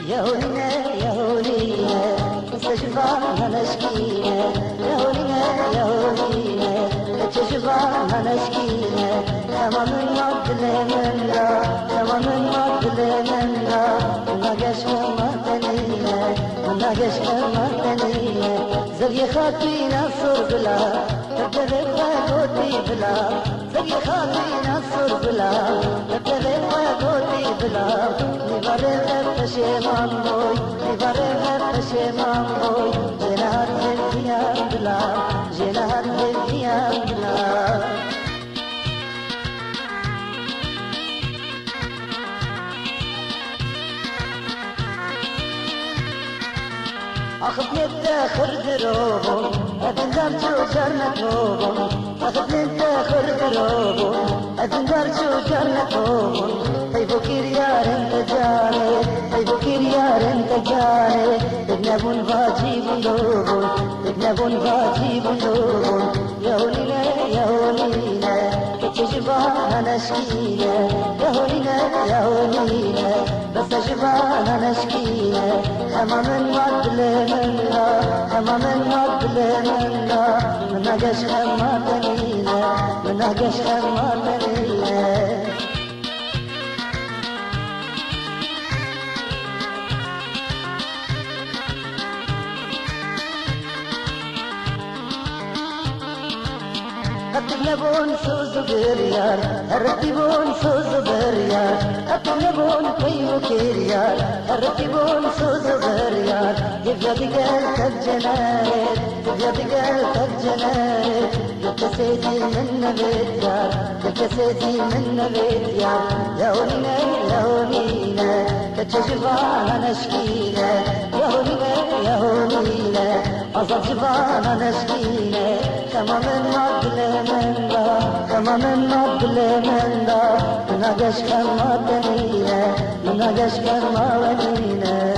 يا هولينا يا هولينا استشفانا نشكينا يا هولينا يا هولينا استشفانا نشكينا تمام المعدل منا تمام المعدل منا ما قاش ما تنينا ما قاش ما تنينا زي خاطينا صور بلا تبدل قوتي بلا زي خاطينا صور بلا تبدل قوتي بلا نبرر پشیمان بوی نبرر پشیمان بوی جنات دنیا بلا جنات دنیا بلا أخذني الداخل دروبهم أتنزل شوكر نتوبهم أخذني الداخل دروبهم أتنزل شوكر نتوبهم طيبو كيريار انت جاني طيبو كيريار انت جاني تجنبون فاجي بندوبون تجنبون فاجي بندوبون يا هولينا يا هولينا كتشبانا نشكينا يا هولينا يا هولينا بس شبانا نشكينا تمام المعدل منا تمام المعدل منا منا قش ما تنينا منا قش ما تنينا أتنبون سوز بريار أرتبون سوز بريار أتنبون كيو كيريار أرتبون سوز بريار يبيض قلت الجناير يبيض قلت الجناير يبتسيدي من بيتيار يبتسيدي من بيتيار يا هولينا يا هولينا كتشفانا نشكينا يا هولينا يا هولينا أصاب شفانا نشكينا تمام المعدل منا تمام المعدل منا من قش ما تنينا من قش ما ولينا